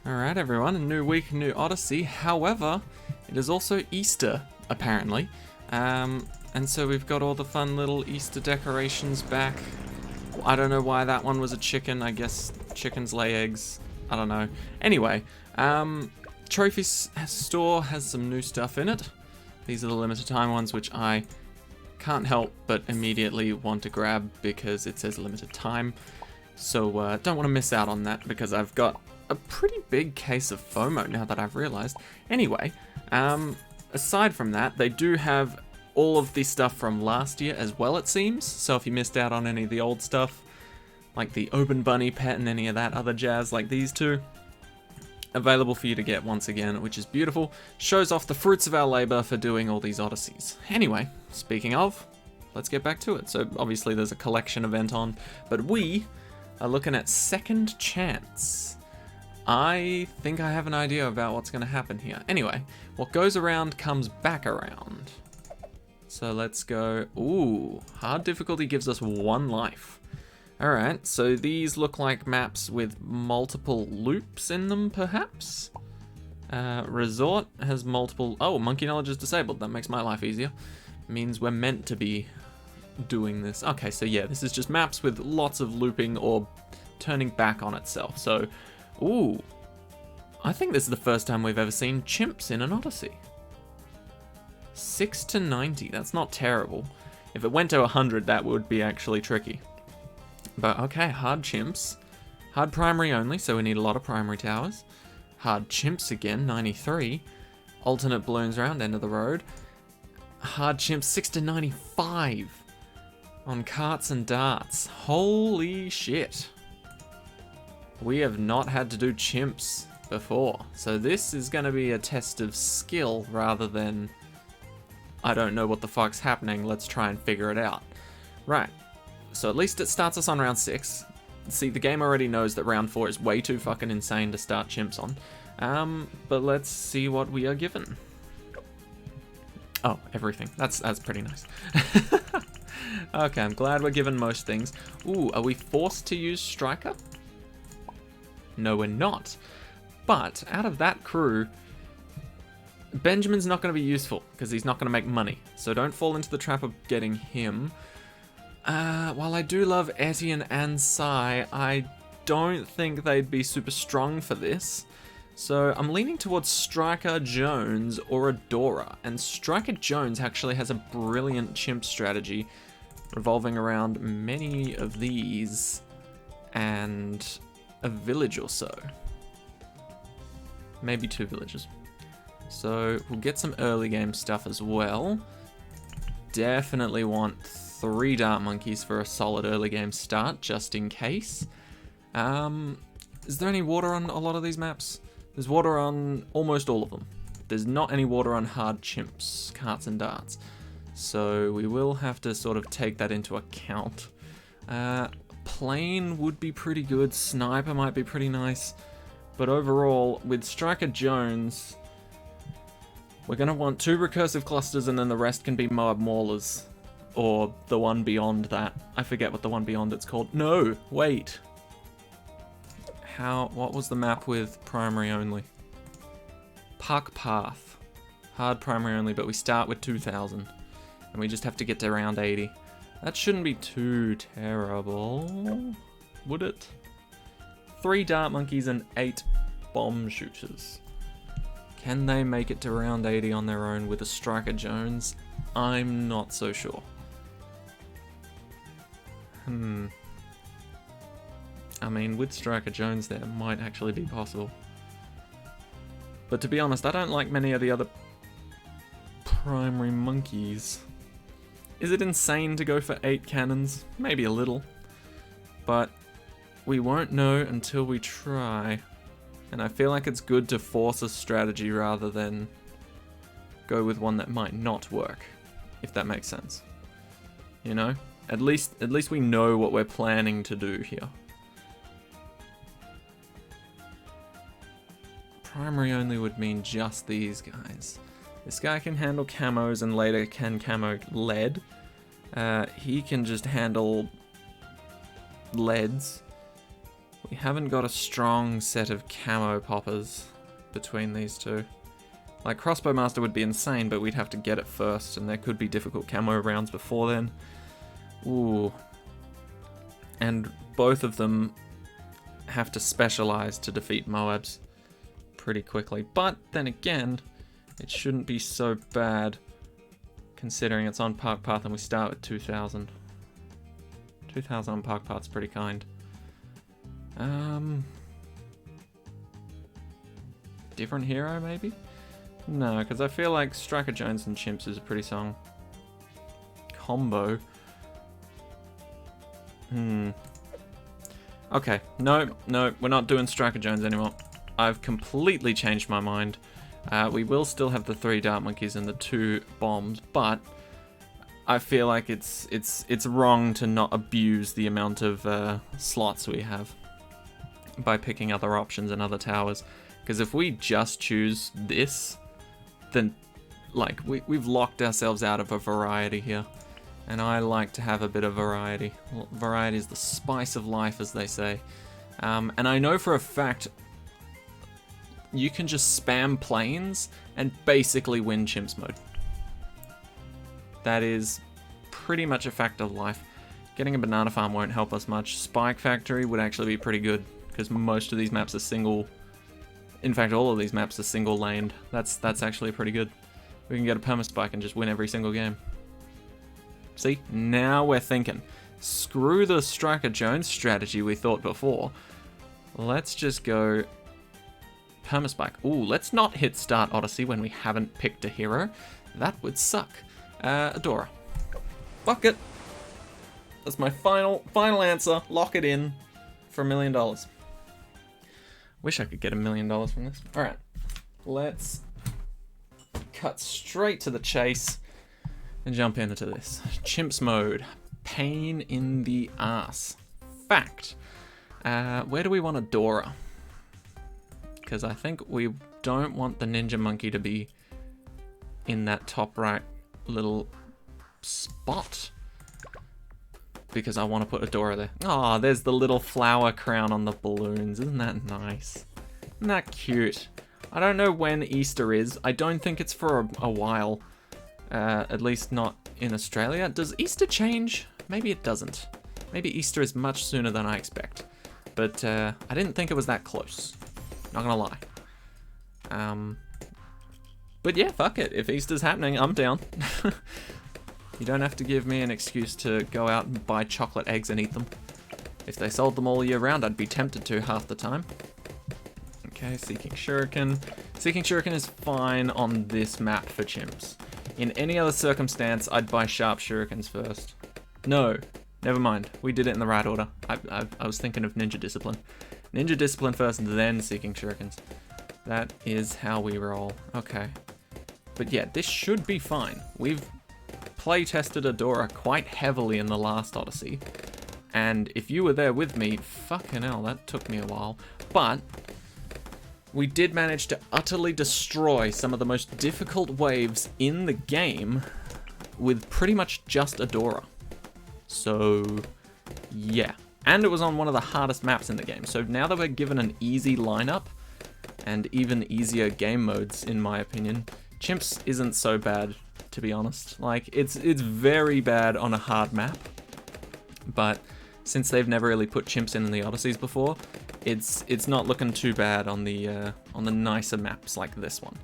Alright everyone, a new week, new Odyssey. However, it is also Easter, apparently. And so we've got all the fun little Easter decorations back. I don't know why that one was a chicken. I guess chickens lay eggs. I don't know. Anyway, Trophy Store has some new stuff in it. These are the limited time ones, which I can't help but immediately want to grab because it says limited time. So don't want to miss out on that because I've got a pretty big case of FOMO now that I've realized. Anyway, aside from that, they do have all of the stuff from last year as well, it seems. So if you missed out on any of the old stuff, like the Open Bunny pet and any of that other jazz like these two, available for you to get once again, which is beautiful. Shows off the fruits of our labor for doing all these Odysseys. Anyway, speaking of, let's get back to it. So obviously there's a collection event on, but we are looking at Second Chance. I think I have an idea about what's going to happen here. Anyway, what goes around comes back around. So let's go. Ooh, hard difficulty gives us 1 life. Alright, so these look like maps with multiple loops in them, perhaps? Resort has multiple... Oh, monkey knowledge is disabled. That makes my life easier. Means we're meant to be doing this. Okay, so yeah, this is just maps with lots of looping or turning back on itself. So, ooh, I think this is the first time we've ever seen chimps in an Odyssey. 6 to 90, that's not terrible. If it went to 100, that would be actually tricky. But okay, hard chimps. Hard primary only, so we need a lot of primary towers. Hard chimps again, 93. Alternate balloons around, end of the road. Hard chimps, 6 to 95. On carts and darts. Holy shit. We have not had to do chimps before. So this is going to be a test of skill rather than... I don't know what the fuck's happening, let's try and figure it out. Right. So at least it starts us on round 6. See, the game already knows that round 4 is way too fucking insane to start chimps on. But let's see what we are given. Oh, everything. That's pretty nice. Okay, I'm glad we're given most things. Ooh, are we forced to use Striker? No, we're not. But out of that crew, Benjamin's not going to be useful because he's not going to make money. So don't fall into the trap of getting him. While I do love Etienne and Sai, I don't think they'd be super strong for this. So I'm leaning towards Striker Jones or Adora. And Striker Jones actually has a brilliant chimp strategy revolving around many of these and a village or so. Maybe 2 villages. So we'll get some early game stuff as well. Definitely want 3 dart monkeys for a solid early game start, just in case. Is there any water on a lot of these maps? There's water on almost all of them. There's not any water on hard chimps, carts and darts. So we will have to sort of take that into account. Plane would be pretty good. Sniper might be pretty nice. But overall, with Striker Jones, we're going to want 2 recursive clusters and then the rest can be Moab Maulers. Or the one beyond that. I forget what the one beyond it's called. No, wait. What was the map with primary only? Park Path. Hard primary only, but we start with 2,000. And we just have to get to round 80. That shouldn't be too terrible, would it? 3 dart monkeys and 8 bomb shooters. Can they make it to round 80 on their own with a Striker Jones? I'm not so sure. I mean, with Striker Jones there, might actually be possible. But to be honest, I don't like many of the other primary monkeys. Is it insane to go for 8 cannons? Maybe a little. But we won't know until we try. And I feel like it's good to force a strategy rather than go with one that might not work, if that makes sense. You know? At least we know what we're planning to do here. Primary only would mean just these guys. This guy can handle camos and later can camo lead. He can just handle leads. We haven't got a strong set of camo poppers between these two. Like, Crossbow Master would be insane, but we'd have to get it first, and there could be difficult camo rounds before then. Ooh. And both of them have to specialize to defeat Moabs pretty quickly. But then again, it shouldn't be so bad considering it's on Park Path and we start with 2,000. 2,000 on Park Path's pretty kind. Different hero, maybe? No, because I feel like Striker Jones and Chimps is a pretty strong combo. Okay, no, we're not doing Striker Jones anymore. I've completely changed my mind. We will still have the 3 Dart Monkeys and the 2 bombs, but I feel like it's wrong to not abuse the amount of slots we have by picking other options and other towers. Because if we just choose this, then like we've locked ourselves out of a variety here. And I like to have a bit of variety. Well, variety is the spice of life, as they say. And I know for a fact you can just spam planes and basically win Chimps mode. That is pretty much a fact of life. Getting a banana farm won't help us much. Spike Factory would actually be pretty good, because most of these maps are single. In fact, all of these maps are single laned. That's actually pretty good. We can get a perma-spike and just win every single game. See? Now we're thinking. Screw the Striker Jones strategy we thought before. Let's just go perma-spike. Ooh, let's not hit start Odyssey when we haven't picked a hero. That would suck. Adora. Fuck it. That's my final answer. Lock it in for $1 million. Wish I could get $1 million from this. Alright. Let's cut straight to the chase and jump into this. Chimps mode. Pain in the ass. Fact. Where do we want Adora? Because I think we don't want the Ninja Monkey to be in that top right little spot. Because I want to put Adora there. Oh, there's the little flower crown on the balloons. Isn't that nice? Isn't that cute? I don't know when Easter is. I don't think it's for a while. At least not in Australia. Does Easter change? Maybe it doesn't. Maybe Easter is much sooner than I expect. But I didn't think it was that close. Not gonna lie. But yeah, fuck it. If Easter's happening, I'm down. You don't have to give me an excuse to go out and buy chocolate eggs and eat them. If they sold them all year round, I'd be tempted to half the time. Okay, Seeking Shuriken. Seeking Shuriken is fine on this map for Chimps. In any other circumstance, I'd buy Sharp Shurikens first. No, never mind. We did it in the right order. I was thinking of Ninja Discipline. Ninja Discipline first, then Seeking Shurikens. That is how we roll. Okay. But yeah, this should be fine. We've play-tested Adora quite heavily in the last Odyssey. And if you were there with me, fucking hell, that took me a while. But we did manage to utterly destroy some of the most difficult waves in the game with pretty much just Adora. So, yeah. And it was on one of the hardest maps in the game. So now that we're given an easy lineup, and even easier game modes, in my opinion, Chimps isn't so bad, to be honest. Like, it's very bad on a hard map, but since they've never really put Chimps in the Odysseys before, it's not looking too bad on the nicer maps like this one.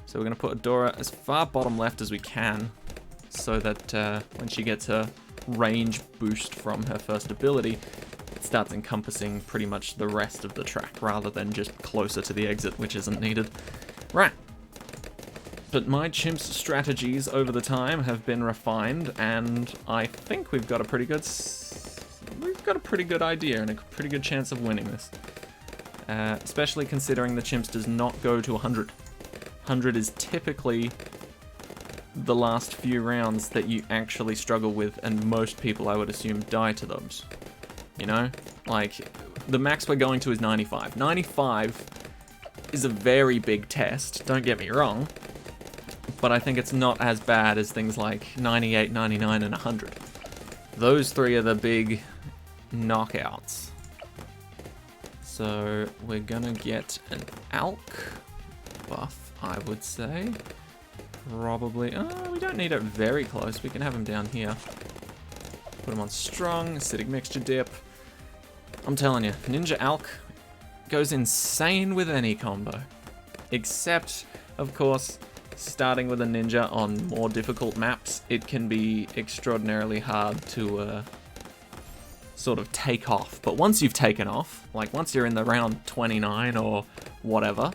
So we're gonna put Adora as far bottom left as we can, so that when she gets her range boost from her first ability, it starts encompassing pretty much the rest of the track, rather than just closer to the exit, which isn't needed. Right. But my Chimps strategies over the time have been refined, and I think we've got a pretty good idea and a pretty good chance of winning this. Especially considering the Chimps does not go to 100. 100 is typically the last few rounds that you actually struggle with, and most people, I would assume, die to those. You know? Like, the max we're going to is 95. 95 is a very big test, don't get me wrong, but I think it's not as bad as things like 98, 99, and 100. Those three are the big knockouts. So we're gonna get an alk buff, I would say. Probably, oh, we don't need it very close. We can have him down here. Put him on strong, acidic mixture dip. I'm telling you, Ninja Alk goes insane with any combo. Except, of course, starting with a ninja on more difficult maps, it can be extraordinarily hard to sort of take off. But once you've taken off, like once you're in the round 29 or whatever,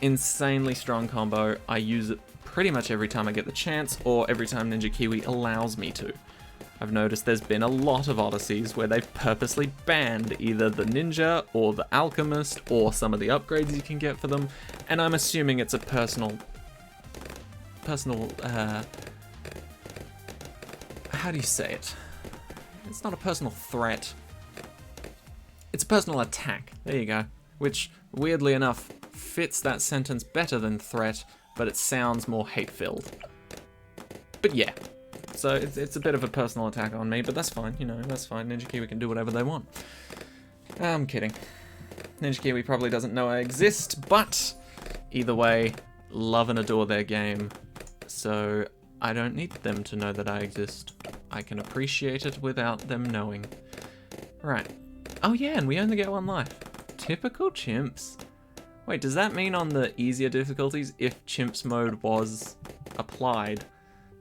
insanely strong combo. I use it pretty much every time I get the chance, or every time Ninja Kiwi allows me to. I've noticed there's been a lot of Odysseys where they've purposely banned either the Ninja or the Alchemist or some of the upgrades you can get for them, and I'm assuming it's a personal, how do you say it? It's not a personal threat. It's a personal attack. There you go. Which, weirdly enough, fits that sentence better than threat, but it sounds more hate-filled. But yeah. So it's a bit of a personal attack on me, but that's fine, you know, that's fine. Ninja Kiwi can do whatever they want. I'm kidding. Ninja Kiwi probably doesn't know I exist, but either way, love and adore their game, so I don't need them to know that I exist. I can appreciate it without them knowing. Right. Oh yeah, and we only get one life. Typical chimps. Wait, does that mean on the easier difficulties, if chimps mode was applied,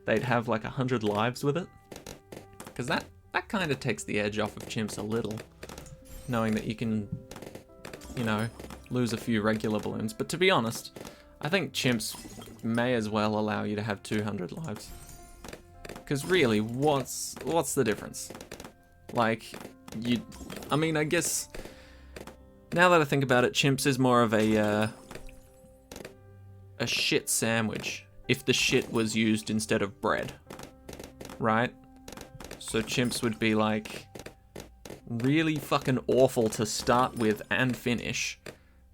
they'd have like 100 lives with it? Because that kind of takes the edge off of chimps a little, knowing that you can, you know, lose a few regular balloons. But to be honest, I think chimps may as well allow you to have 200 lives. Because really, what's the difference? Like, I mean, I guess, now that I think about it, chimps is more of a shit sandwich, if the shit was used instead of bread, right? So chimps would be like really fucking awful to start with and finish,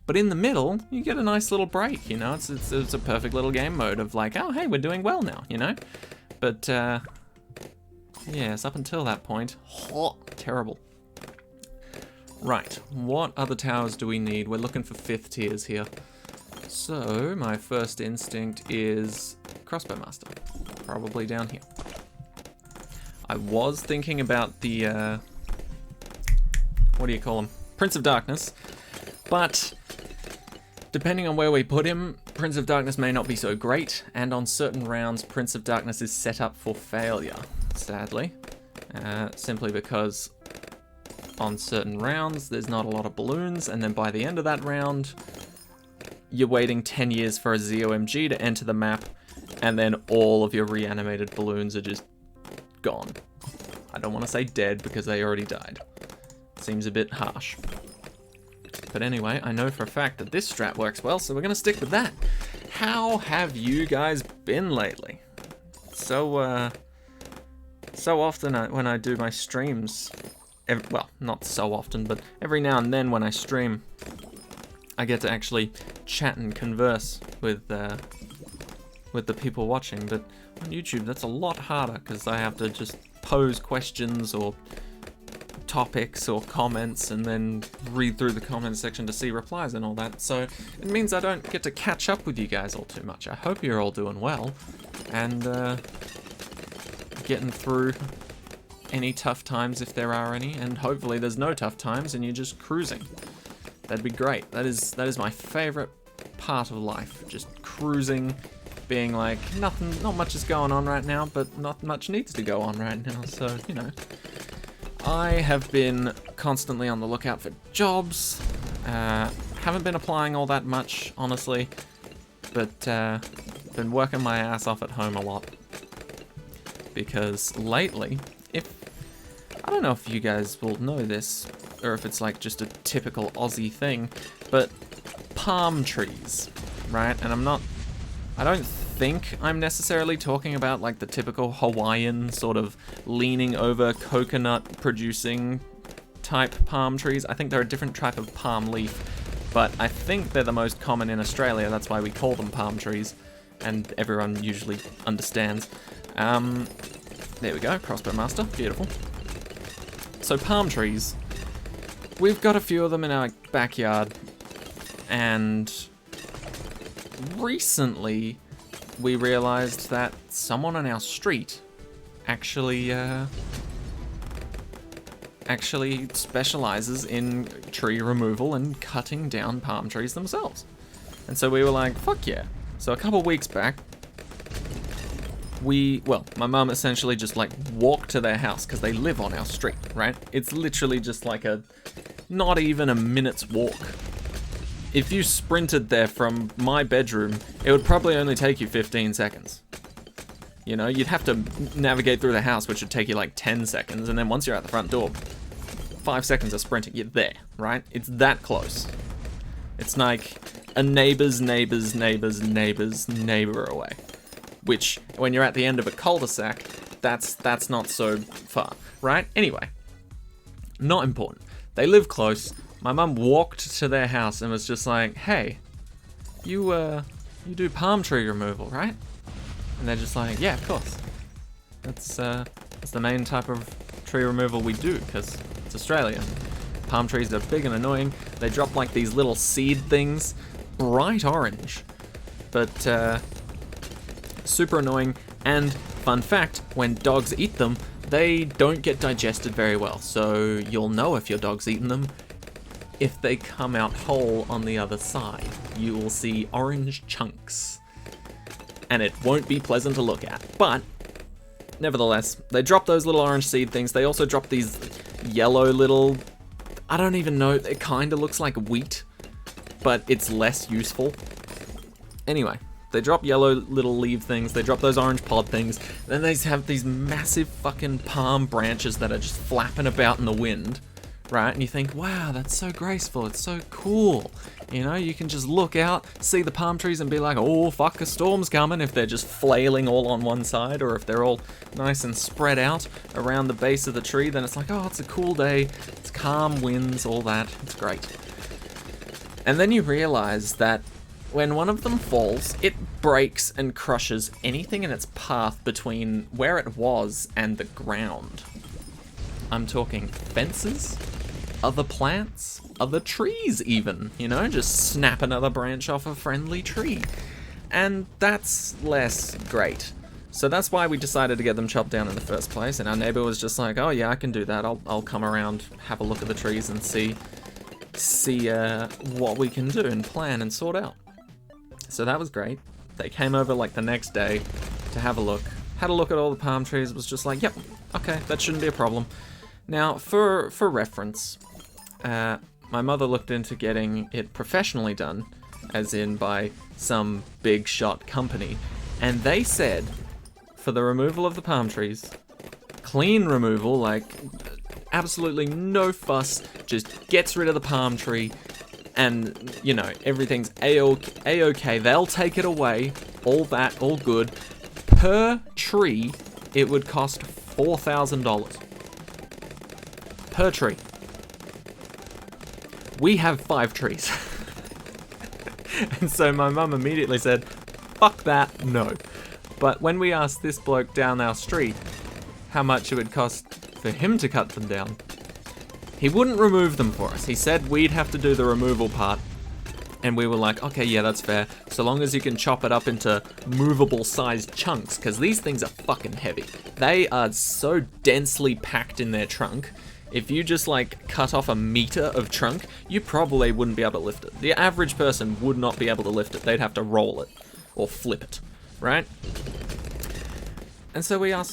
but in the middle you get a nice little break, you know. It's a perfect little game mode of like, oh hey, we're doing well now, you know. But yes, up until that point, terrible. Right, what other towers do we need? We're looking for 5th tiers here. So, my first instinct is Crossbow Master. Probably down here. I was thinking about the, what do you call him? Prince of Darkness. But, depending on where we put him, Prince of Darkness may not be so great, and on certain rounds, Prince of Darkness is set up for failure, sadly. Simply because on certain rounds, there's not a lot of balloons, and then by the end of that round, you're waiting 10 years for a ZOMG to enter the map, and then all of your reanimated balloons are just gone. I don't want to say dead because they already died. Seems a bit harsh. But anyway, I know for a fact that this strat works well, so we're going to stick with that. How have you guys been lately? So often when I do my streams, well, not so often, but every now and then when I stream, I get to actually chat and converse with the people watching. But on YouTube, that's a lot harder because I have to just pose questions or topics or comments and then read through the comment section to see replies and all that. So it means I don't get to catch up with you guys all too much. I hope you're all doing well and getting through any tough times if there are any, and hopefully there's no tough times and you're just cruising. That'd be great. That is my favorite part of life. Just cruising, being like, not much is going on right now, but not much needs to go on right now, so, you know. I have been constantly on the lookout for jobs. Haven't been applying all that much, honestly, but been working my ass off at home a lot. Because lately, I don't know if you guys will know this, or if it's like just a typical Aussie thing, but palm trees, right? And I don't think I'm necessarily talking about like the typical Hawaiian sort of leaning over coconut producing type palm trees. I think they're a different type of palm leaf, but I think they're the most common in Australia. That's why we call them palm trees, and everyone usually understands. There we go, Crossbow Master, beautiful. So palm trees, we've got a few of them in our backyard, and recently we realized that someone on our street actually specializes in tree removal and cutting down palm trees themselves. And so we were like, fuck yeah. So a couple weeks back, my mum essentially just like walked to their house because they live on our street, right? It's literally just like not even a minute's walk. If you sprinted there from my bedroom, it would probably only take you 15 seconds. You know, you'd have to navigate through the house, which would take you like 10 seconds, and then once you're at the front door, 5 seconds of sprinting, you're there, right? It's that close. It's like a neighbor's neighbor away. Which, when you're at the end of a cul-de-sac, that's not so far, right? Anyway, not important. They live close. My mum walked to their house and was just like, hey, you do palm tree removal, right? And they're just like, yeah, of course. That's the main type of tree removal we do, because it's Australia. Palm trees are big and annoying. They drop like these little seed things, bright orange, but super annoying. And fun fact, when dogs eat them, they don't get digested very well. So you'll know if your dog's eaten them if they come out whole on the other side. You will see orange chunks. And it won't be pleasant to look at. But nevertheless, they drop those little orange seed things. They also drop these yellow little, I don't even know, it kind of looks like wheat, but it's less useful. Anyway, they drop yellow little leaf things, they drop those orange pod things, then they have these massive fucking palm branches that are just flapping about in the wind, right? And you think, wow, that's so graceful, it's so cool. You know, you can just look out, see the palm trees and be like, oh, fuck, a storm's coming, if they're just flailing all on one side, or if they're all nice and spread out around the base of the tree, then it's like, oh, it's a cool day, it's calm winds, all that, it's great. And then you realize that when one of them falls, it breaks and crushes anything in its path between where it was and the ground. I'm talking fences, other plants, other trees even, you know, just snap another branch off a friendly tree. And that's less great. So that's why we decided to get them chopped down in the first place, and our neighbor was just like, oh yeah, I can do that, I'll come around, have a look at the trees and see what we can do and plan and sort out. So that was great. They came over like the next day to have a look. Had a look at all the palm trees, was just like, yep, okay, that shouldn't be a problem. Now, for reference, my mother looked into getting it professionally done, as in by some big shot company, and they said, for the removal of the palm trees, clean removal, like absolutely no fuss, just gets rid of the palm tree, and, you know, everything's A-OK. They'll take it away, all that, all good. Per tree, it would cost $4,000. Per tree. We have 5 trees. And so my mum immediately said, fuck that, no. But when we asked this bloke down our street how much it would cost for him to cut them down, he wouldn't remove them for us. He said we'd have to do the removal part. And we were like, okay, yeah, that's fair. So long as you can chop it up into movable sized chunks, because these things are fucking heavy. They are so densely packed in their trunk. If you just like cut off a meter of trunk, you probably wouldn't be able to lift it. The average person would not be able to lift it. They'd have to roll it or flip it, right? And so we were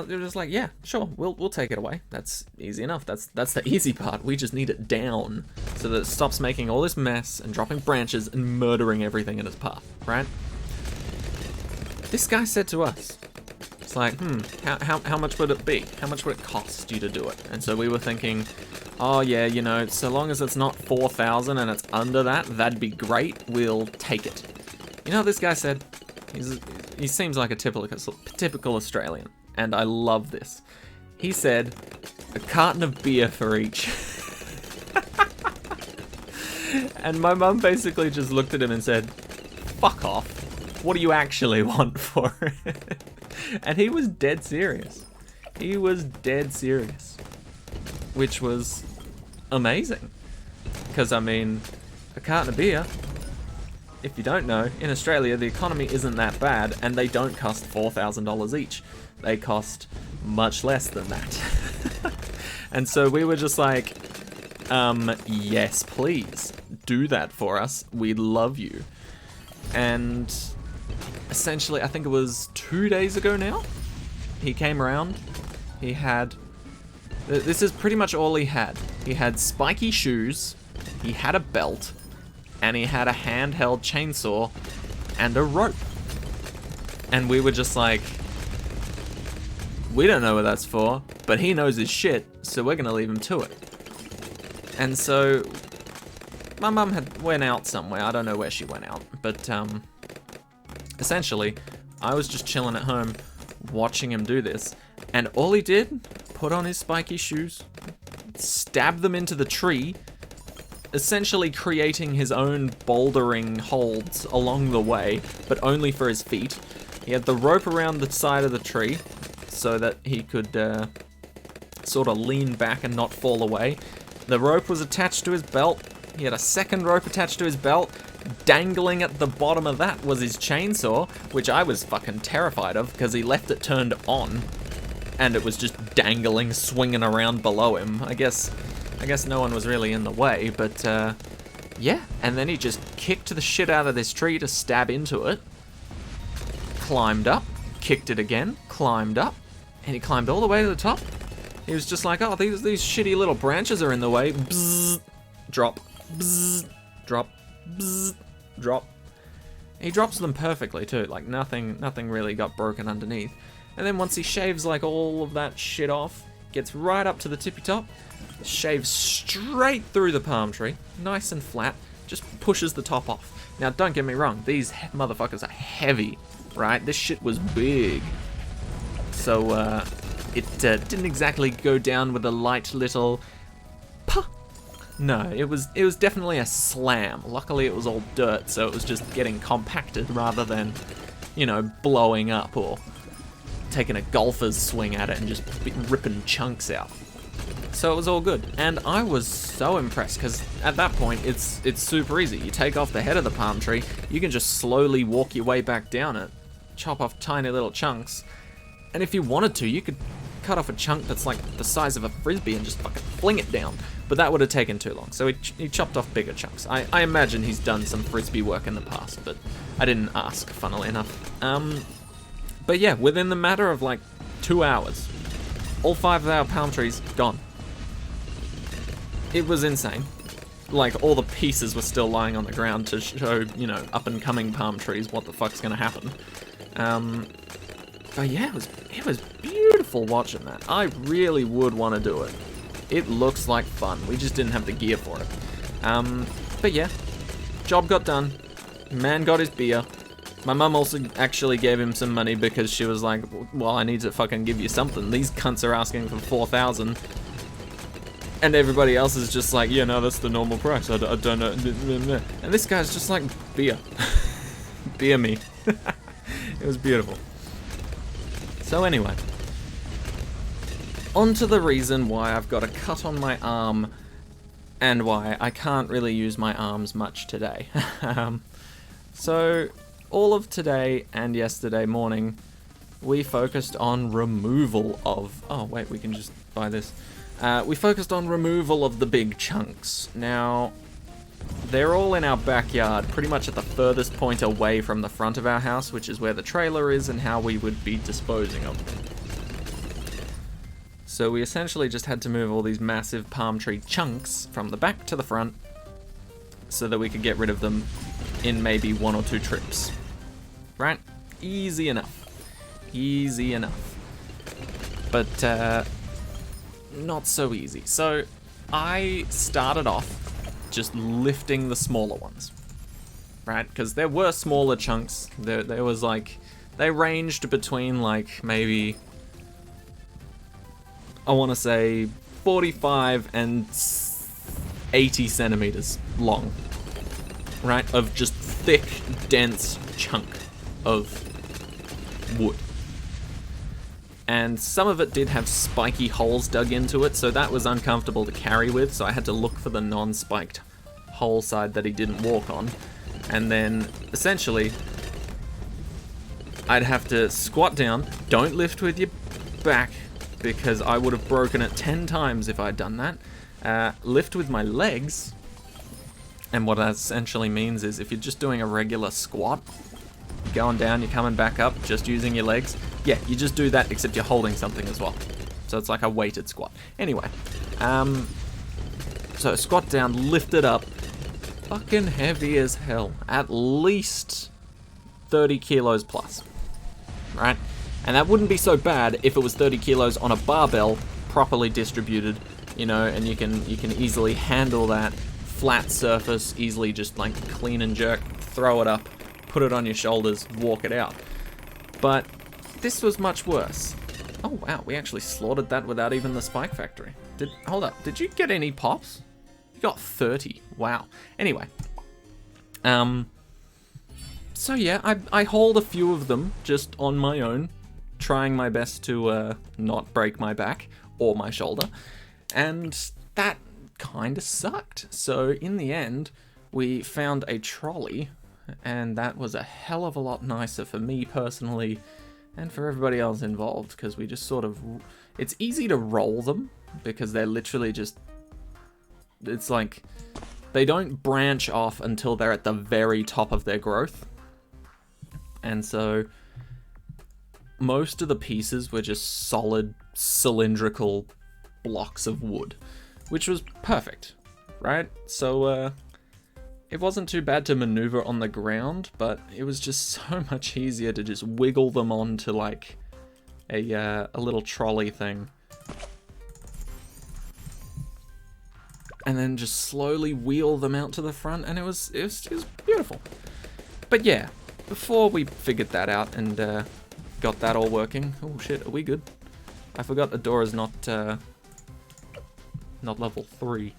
just like, yeah, sure, we'll take it away. That's easy enough. That's the easy part. We just need it down so that it stops making all this mess and dropping branches and murdering everything in its path, right? This guy said to us, it's like, how much would it be? How much would it cost you to do it? And so we were thinking, oh yeah, you know, so long as it's not 4,000 and it's under that, that'd be great. We'll take it. You know what this guy said? He seems like a typical Australian, and I love this. He said, a carton of beer for each. And my mum basically just looked at him and said, fuck off. What do you actually want for it? And he was dead serious. He was dead serious. Which was amazing. Because, I mean, a carton of beer, if you don't know, in Australia, the economy isn't that bad, and they don't cost $4,000 each. They cost much less than that. And so we were just like, yes, please, do that for us. We love you. And essentially, I think it was 2 days ago now, he came around. He had, this is pretty much all he had. He had spiky shoes, he had a belt, and he had a handheld chainsaw and a rope. And we were just like, we don't know what that's for, but he knows his shit, so we're gonna leave him to it. And so my mum had went out somewhere. I don't know where she went out, but essentially I was just chilling at home watching him do this, and all he did, put on his spiky shoes, stab them into the tree, essentially creating his own bouldering holds along the way, but only for his feet. He had the rope around the side of the tree so that he could sort of lean back and not fall away. The rope was attached to his belt. He had a second rope attached to his belt. Dangling at the bottom of that was his chainsaw, which I was fucking terrified of because he left it turned on and it was just dangling, swinging around below him. I guess no one was really in the way, but yeah. And then he just kicked the shit out of this tree to stab into it, climbed up, kicked it again, climbed up, and he climbed all the way to the top. He was just like, oh, these shitty little branches are in the way. Bzzz, drop, bzzz, drop, bzzz, drop. He drops them perfectly too, like nothing really got broken underneath. And then once he shaves like all of that shit off, gets right up to the tippy top, shaves straight through the palm tree, nice and flat, just pushes the top off. Now don't get me wrong, these motherfuckers are heavy, right? This shit was big. So it didn't exactly go down with a light little puh. No, it was definitely a slam. Luckily it was all dirt, so it was just getting compacted rather than, you know, blowing up or taking a golfer's swing at it and just ripping chunks out. So it was all good. And I was so impressed because at that point it's super easy. You take off the head of the palm tree, you can just slowly walk your way back down it, chop off tiny little chunks, and if you wanted to, you could cut off a chunk that's like the size of a frisbee and just fucking fling it down. But that would have taken too long, so he chopped off bigger chunks. I imagine he's done some frisbee work in the past, but I didn't ask, funnily enough. But yeah, within the matter of like 2 hours, all 5 of our palm trees gone. It was insane. Like, all the pieces were still lying on the ground to show, you know, up-and-coming palm trees what the fuck's gonna happen. But yeah, it was beautiful watching that. I really would want to do it. It looks like fun. We just didn't have the gear for it. But yeah, job got done. Man got his beer. My mum also actually gave him some money because she was like, well, I need to fucking give you something. These cunts are asking for 4,000. And everybody else is just like, yeah, no, that's the normal price. I don't know. And this guy's just like, beer. Beer me. It was beautiful. So anyway, on to the reason why I've got a cut on my arm and why I can't really use my arms much today. So all of today and yesterday morning, we focused on removal of... Oh, wait, we can just buy this. We focused on removal of the big chunks. Now, they're all in our backyard, pretty much at the furthest point away from the front of our house, which is where the trailer is and how we would be disposing of them. So we essentially just had to move all these massive palm tree chunks from the back to the front so that we could get rid of them in maybe 1 or 2 trips. Right? Easy enough. Easy enough. But, not so easy. So, I started off just lifting the smaller ones. Right? Because there were smaller chunks. There was like... They ranged between like maybe... I want to say 45 and 80 centimeters long. Right? Of just thick, dense chunk of wood. And some of it did have spiky holes dug into it, so that was uncomfortable to carry with, so I had to look for the non-spiked pole side that he didn't walk on. And then, essentially, I'd have to squat down. Don't lift with your back, because I would have broken it 10 times if I'd done that. Lift with my legs. And what that essentially means is if you're just doing a regular squat, you're going down, you're coming back up, just using your legs. Yeah, you just do that, except you're holding something as well. So it's like a weighted squat. Anyway, so squat down, lift it up. Fucking heavy as hell. At least 30 kilos plus. Right? And that wouldn't be so bad if it was 30 kilos on a barbell, properly distributed, you know, and you can easily handle that flat surface, easily just like clean and jerk, throw it up, put it on your shoulders, walk it out. But this was much worse. Oh wow, we actually slaughtered that without even the spike factory. Hold up, did you get any pops? You got 30, wow. Anyway, so yeah, I hauled a few of them just on my own, trying my best to not break my back or my shoulder, and that kind of sucked. So in the end, we found a trolley, and that was a hell of a lot nicer for me personally, and for everybody else involved, because we just sort of... It's easy to roll them, because they're literally just... It's like... They don't branch off until they're at the very top of their growth. And so... Most of the pieces were just solid, cylindrical blocks of wood, which was perfect, right? So, it wasn't too bad to maneuver on the ground, but it was just so much easier to just wiggle them onto like a little trolley thing. And then just slowly wheel them out to the front, and it was beautiful. But yeah, before we figured that out and got that all working, oh shit, are we good? I forgot the door is not level 3.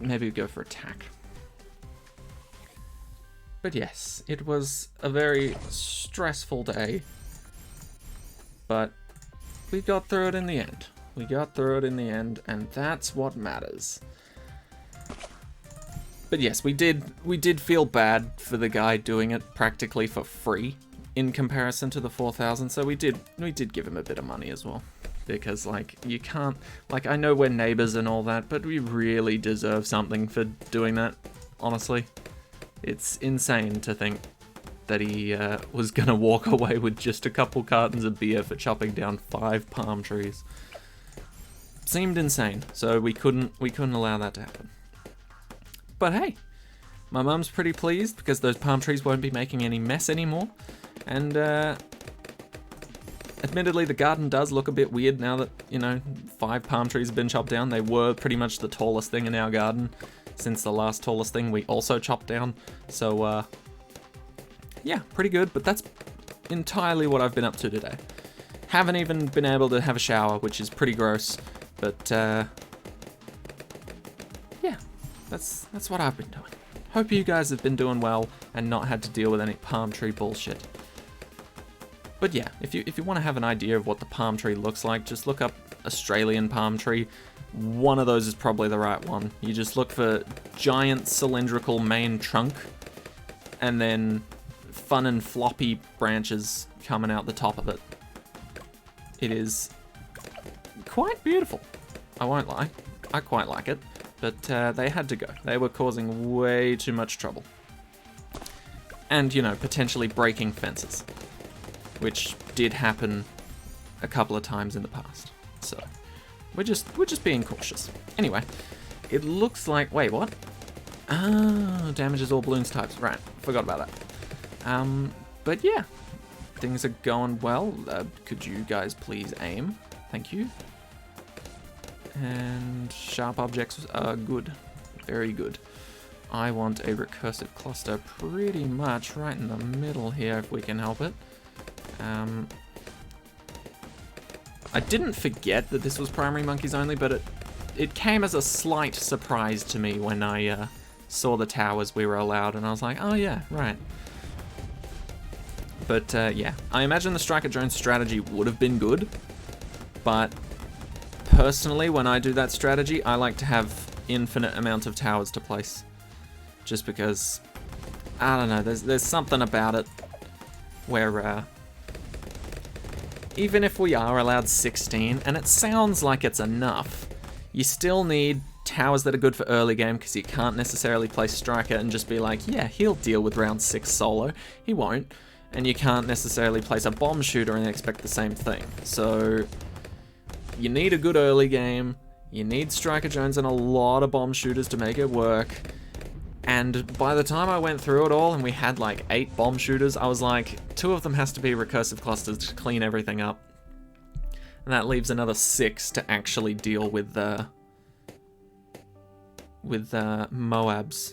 Maybe we go for attack. But yes, it was a very stressful day, but we got through it in the end. We got through it in the end, and that's what matters. But yes, we did feel bad for the guy doing it practically for free in comparison to the 4,000, so we did give him a bit of money as well. Because, like, you can't... Like, I know we're neighbors and all that, but we really deserve something for doing that, honestly. It's insane to think that he was gonna walk away with just a couple cartons of beer for chopping down 5 palm trees. Seemed insane, so we couldn't allow that to happen. But hey, my mum's pretty pleased because those palm trees won't be making any mess anymore. And, admittedly, the garden does look a bit weird now that, you know, 5 palm trees have been chopped down. They were pretty much the tallest thing in our garden since the last tallest thing we also chopped down. So, yeah, pretty good, but that's entirely what I've been up to today. Haven't even been able to have a shower, which is pretty gross, but, yeah, that's what I've been doing. Hope you guys have been doing well and not had to deal with any palm tree bullshit. But yeah, if you want to have an idea of what the palm tree looks like, just look up Australian palm tree. One of those is probably the right one. You just look for giant cylindrical main trunk, and then fun and floppy branches coming out the top of it. It is quite beautiful. I won't lie. I quite like it, but they had to go. They were causing way too much trouble. And, you know, potentially breaking fences, which did happen a couple of times in the past. So we're just being cautious. Anyway, it looks like... Wait, what? Ah, damages all balloons types. Right, forgot about that. But yeah, things are going well. Could you guys please aim? Thank you. And sharp objects are good. Very good. I want a recursive cluster pretty much right in the middle here if we can help it. I didn't forget that this was primary monkeys only, but it came as a slight surprise to me when I saw the towers we were allowed, and I was like, oh yeah, right. But yeah, I imagine the striker drone strategy would have been good, but personally, when I do that strategy, I like to have infinite amount of towers to place. Just because, I don't know, there's something about it where even if we are allowed 16, and it sounds like it's enough, you still need towers that are good for early game, because you can't necessarily play Striker and just be like, yeah, he'll deal with round 6 solo. He won't. And you can't necessarily place a bomb shooter and expect the same thing. So you need a good early game, you need Striker Jones and a lot of bomb shooters to make it work. And by the time I went through it all and we had like 8 bomb shooters, I was like, 2 of them has to be recursive clusters to clean everything up. And that leaves another 6 to actually deal with Moabs,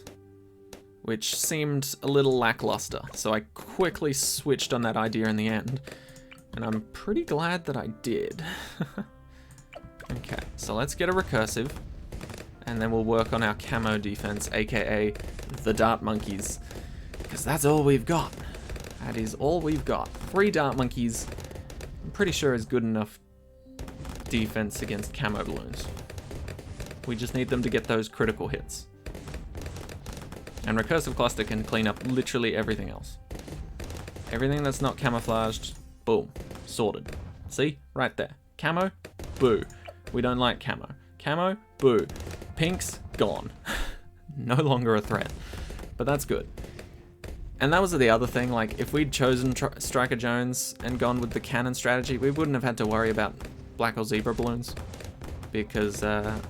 which seemed a little lackluster. So I quickly switched on that idea in the end, and I'm pretty glad that I did. Okay, so let's get a recursive, and then we'll work on our camo defense, aka the dart monkeys, because that's all we've got. That is all we've got. 3 dart monkeys, I'm pretty sure is good enough defense against camo balloons. We just need them to get those critical hits. And recursive cluster can clean up literally everything else. Everything that's not camouflaged, boom, sorted. See? Right there. Camo, boo. We don't like camo. Camo, boo. Pinks, gone. No longer a threat. But that's good. And that was the other thing, like, if we'd chosen Striker Jones and gone with the cannon strategy, we wouldn't have had to worry about black or zebra balloons, because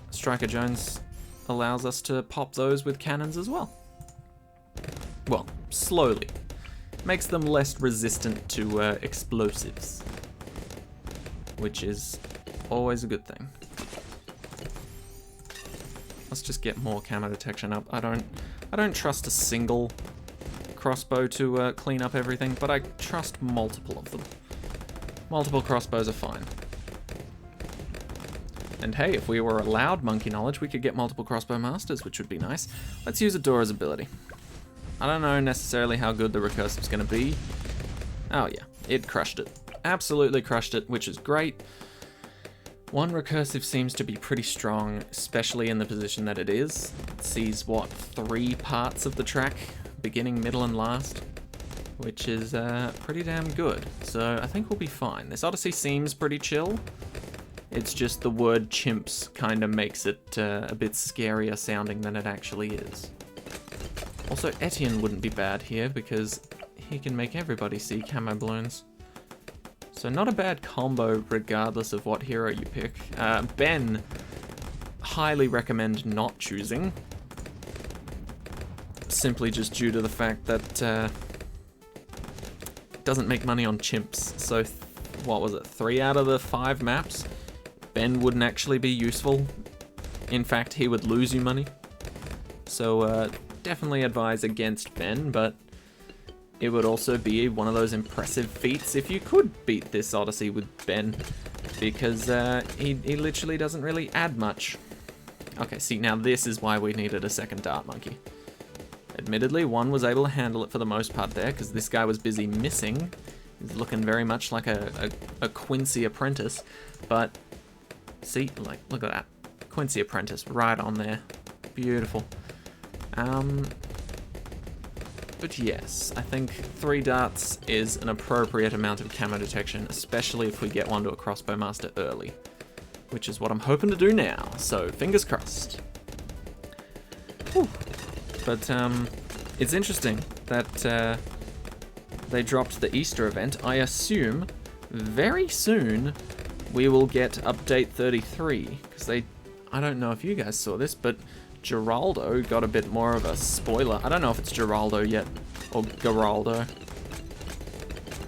Striker Jones allows us to pop those with cannons as well. Well, slowly. Makes them less resistant to explosives, which is always a good thing. Let's just get more camo detection up. I don't trust a single crossbow to clean up everything, but I trust multiple of them. Multiple crossbows are fine. And hey, if we were allowed monkey knowledge, we could get multiple crossbow masters, which would be nice. Let's use Adora's ability. I don't know necessarily how good the recursive's gonna be. Oh yeah, it crushed it. Absolutely crushed it, which is great. One recursive seems to be pretty strong, especially in the position that it is. It sees, what, 3 parts of the track, beginning, middle, and last, which is pretty damn good. So I think we'll be fine. This Odyssey seems pretty chill. It's just the word chimps kind of makes it a bit scarier sounding than it actually is. Also, Etienne wouldn't be bad here because he can make everybody see camo balloons. So not a bad combo regardless of what hero you pick. Ben, highly recommend not choosing. Simply just due to the fact that it doesn't make money on chimps. So what was it, 3 out of the 5 maps? Ben wouldn't actually be useful. In fact, he would lose you money. So definitely advise against Ben, but it would also be one of those impressive feats if you could beat this Odyssey with Ben, because he literally doesn't really add much. Okay, see, now this is why we needed a second dart monkey. Admittedly, one was able to handle it for the most part there, because this guy was busy missing. He's looking very much like a Quincy apprentice, but see, like, look at that. Quincy apprentice right on there. Beautiful. But yes, I think 3 darts is an appropriate amount of camo detection, especially if we get one to a crossbow master early, which is what I'm hoping to do now, so fingers crossed. Whew. But it's interesting that they dropped the Easter event. I assume very soon we will get update 33, because I don't know if you guys saw this, but Geraldo got a bit more of a spoiler. I don't know if it's Geraldo yet, or Geraldo.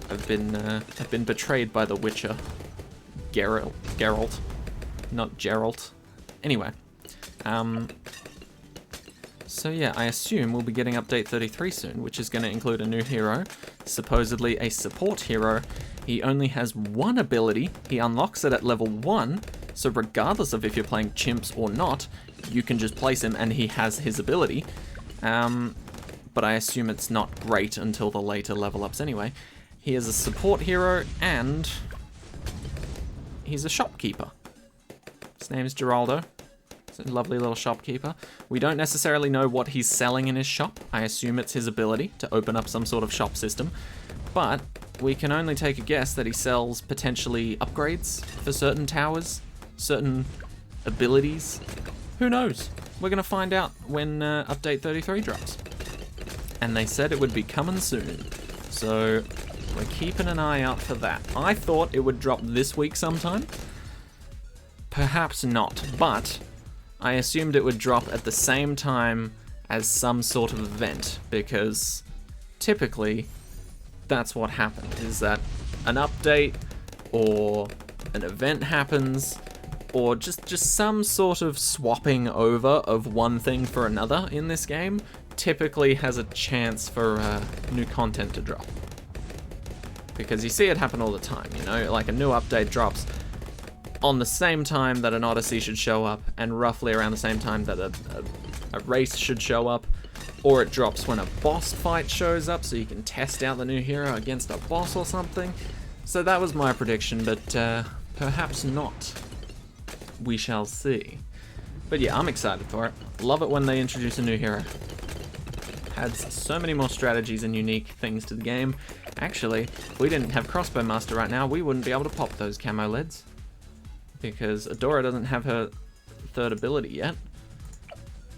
I've been betrayed by the Witcher. Geralt, not Geralt. Anyway, so yeah, I assume we'll be getting update 33 soon, which is going to include a new hero, supposedly a support hero. He only has 1 ability. He unlocks it at level 1, so regardless of if you're playing chimps or not, you can just place him and he has his ability. But I assume it's not great until the later level ups anyway. He is a support hero and he's a shopkeeper. His name's Geraldo. He's a lovely little shopkeeper. We don't necessarily know what he's selling in his shop. I assume it's his ability to open up some sort of shop system. But we can only take a guess that he sells potentially upgrades for certain towers, certain abilities. Who knows? We're going to find out when update 33 drops. And they said it would be coming soon. So we're keeping an eye out for that. I thought it would drop this week sometime. Perhaps not, but I assumed it would drop at the same time as some sort of event, because typically that's what happens, is that an update or an event happens, or just some sort of swapping over of one thing for another in this game typically has a chance for new content to drop. Because you see it happen all the time, you know, like a new update drops on the same time that an Odyssey should show up, and roughly around the same time that a race should show up, or it drops when a boss fight shows up, so you can test out the new hero against a boss or something. So that was my prediction, but perhaps not. We shall see. But yeah, I'm excited for it. Love it when they introduce a new hero. Adds so many more strategies and unique things to the game. Actually, if we didn't have Crossbow Master right now, we wouldn't be able to pop those camo leads. Because Adora doesn't have her third ability yet.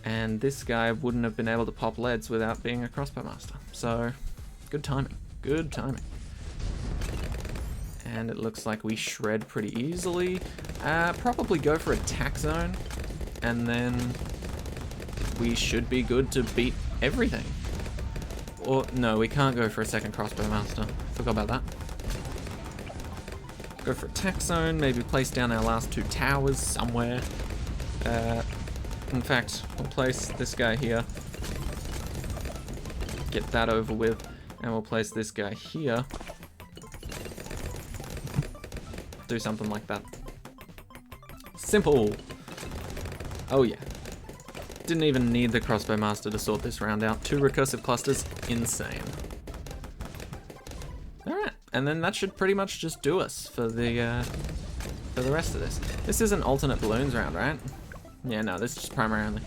And this guy wouldn't have been able to pop leads without being a Crossbow Master. So, good timing. Good timing. And it looks like we shred pretty easily. Probably go for attack zone. And then we should be good to beat everything. Or, no, we can't go for a second Crossbow Master. Forgot about that. Go for attack zone, maybe place down our last two towers somewhere. In fact, we'll place this guy here. Get that over with. And we'll place this guy here. Do something like that. Simple! Oh yeah. Didn't even need the Crossbow Master to sort this round out. 2 recursive clusters, insane. Alright, and then that should pretty much just do us for the rest of this. This is an alternate balloons round, right? Yeah, no, this is just primary only.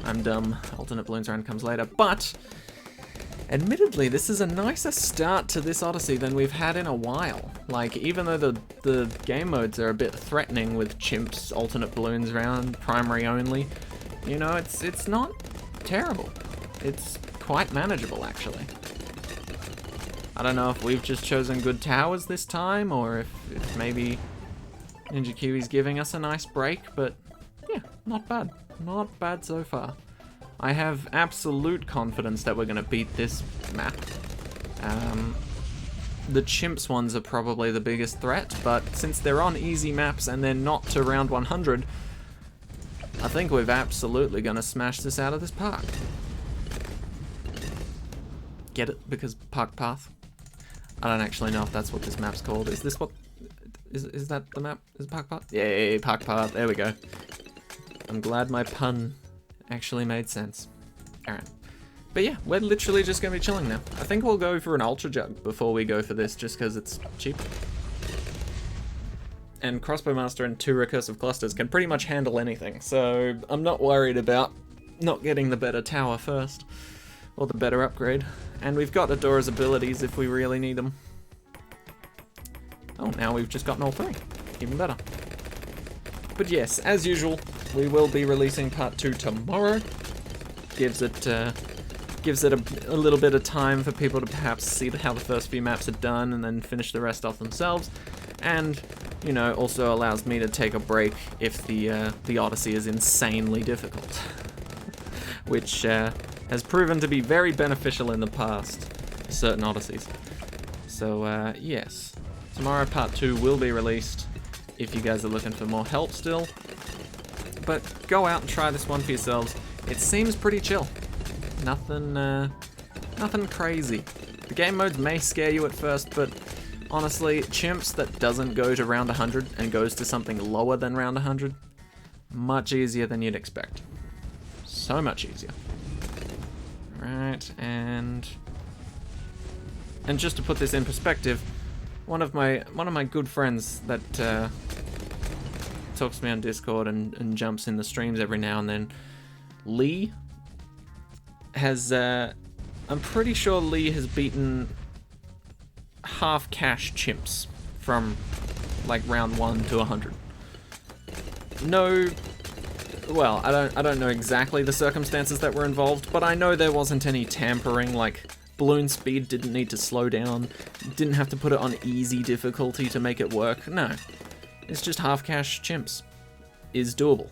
I'm dumb. Alternate balloons round comes later, but admittedly, this is a nicer start to this Odyssey than we've had in a while. Like, even though the game modes are a bit threatening with chimps, alternate balloons round, primary only, you know, it's not terrible. It's quite manageable, actually. I don't know if we've just chosen good towers this time, or if maybe Ninja Kiwi's giving us a nice break, but yeah, not bad. Not bad so far. I have absolute confidence that we're going to beat this map. The chimps ones are probably the biggest threat, but since they're on easy maps and they're not to round 100, I think we're absolutely going to smash this out of this park. Get it? Because Park Path? I don't actually know if that's what this map's called. Is this what... Is that the map? Is it Park Path? Yay, Park Path. There we go. I'm glad my pun actually made sense. Alright. But yeah, we're literally just going to be chilling now. I think we'll go for an Ultra Jug before we go for this, just because it's cheap. And Crossbow Master and 2 recursive clusters can pretty much handle anything, so I'm not worried about not getting the better tower first. Or the better upgrade. And we've got Adora's abilities if we really need them. Oh, now we've just gotten all 3. Even better. But yes, as usual, we will be releasing part 2 tomorrow. Gives it a little bit of time for people to perhaps see how the first few maps are done and then finish the rest off themselves. And, you know, also allows me to take a break if the Odyssey is insanely difficult. Which has proven to be very beneficial in the past, certain Odysseys. So, yes. Tomorrow part 2 will be released if you guys are looking for more help still. But go out and try this one for yourselves. It seems pretty chill. Nothing crazy. The game modes may scare you at first, but honestly, chimps that doesn't go to round 100 and goes to something lower than round 100, much easier than you'd expect. So much easier. Right, and just to put this in perspective, one of my good friends that talks to me on Discord and jumps in the streams every now and then. Lee has, I'm pretty sure Lee has beaten half cash chimps from like round 1 to 100. No, well, I don't know exactly the circumstances that were involved, but I know there wasn't any tampering, like balloon speed didn't need to slow down, didn't have to put it on easy difficulty to make it work. No, it's just half cash chimps is doable.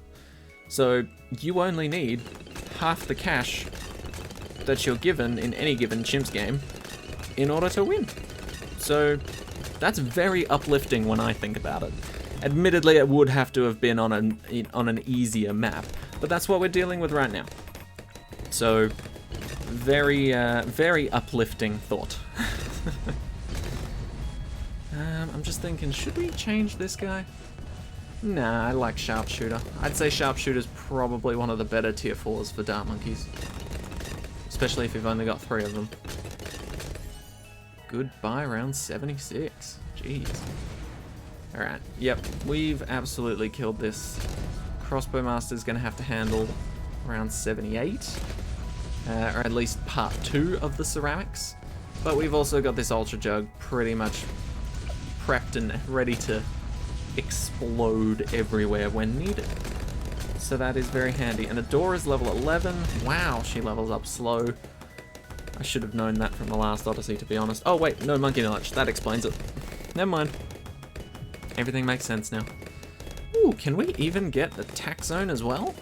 So you only need half the cash that you're given in any given chimps game in order to win. So that's very uplifting when I think about it. Admittedly, it would have to have been on an easier map, but that's what we're dealing with right now. So very very uplifting thought. I'm just thinking, should we change this guy? Nah, I like Sharpshooter. I'd say Sharpshooter's probably one of the better tier 4s for Dart Monkeys. Especially if you've only got 3 of them. Goodbye, round 76. Jeez. Alright, yep, we've absolutely killed this. Crossbow Master's gonna have to handle round 78. Or at least part 2 of the ceramics. But we've also got this Ultra Jug pretty much prepped and ready to explode everywhere when needed. So that is very handy. And Adora's level 11. Wow, she levels up slow. I should have known that from the last Odyssey, to be honest. Oh wait, no monkey knowledge. That explains it. Never mind. Everything makes sense now. Ooh, can we even get the tack zone as well?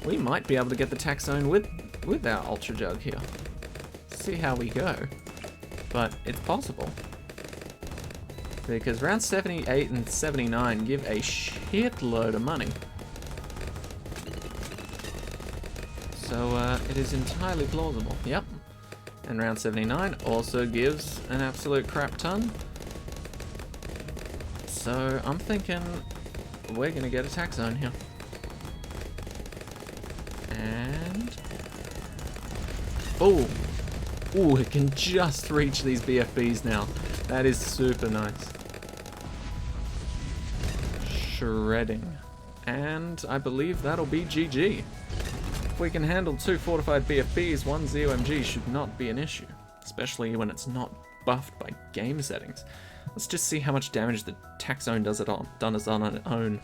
We might be able to get the tack zone with our Ultra Jug here. See how we go. But it's possible. Because round 78 and 79 give a shitload of money. So it is entirely plausible. Yep. And round 79 also gives an absolute crap ton. So I'm thinking we're gonna get a tack zone here. And oh, ooh, it can just reach these BFBs now. That is super nice. Shredding. And I believe that'll be GG. If we can handle 2 fortified BFBs, 1 ZOMG should not be an issue. Especially when it's not buffed by game settings. Let's just see how much damage the tack zone does on its own.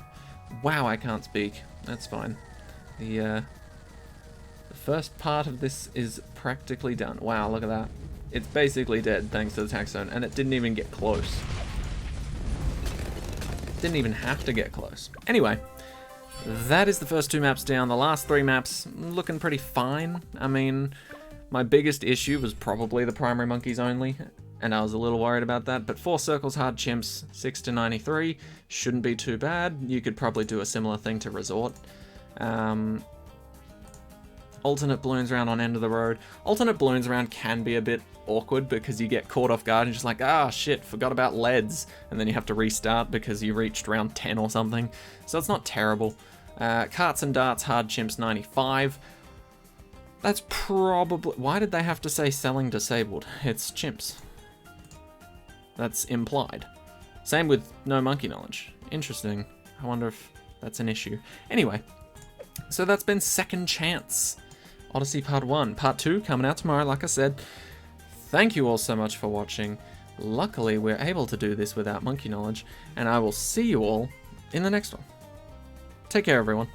Wow, I can't speak. That's fine. The first part of this is practically done. Wow, look at that. It's basically dead thanks to the tack zone, and it didn't even get close. Didn't even have to get close. Anyway, that is the first 2 maps down. The last 3 maps looking pretty fine. I mean, my biggest issue was probably the primary monkeys only, and I was a little worried about that, but 4 circles hard chimps, 6 to 93, shouldn't be too bad. You could probably do a similar thing to Resort. Alternate balloons round on end of the road. Alternate balloons round can be a bit awkward because you get caught off guard and just like, ah, shit, forgot about leads. And then you have to restart because you reached round 10 or something. So it's not terrible. Carts and darts, hard chimps 95. That's probably... Why did they have to say selling disabled? It's chimps. That's implied. Same with no monkey knowledge. Interesting. I wonder if that's an issue. Anyway, so that's been Second Chance. Odyssey Part 1. Part 2 coming out tomorrow, like I said. Thank you all so much for watching. Luckily, we're able to do this without monkey knowledge, and I will see you all in the next one. Take care, everyone.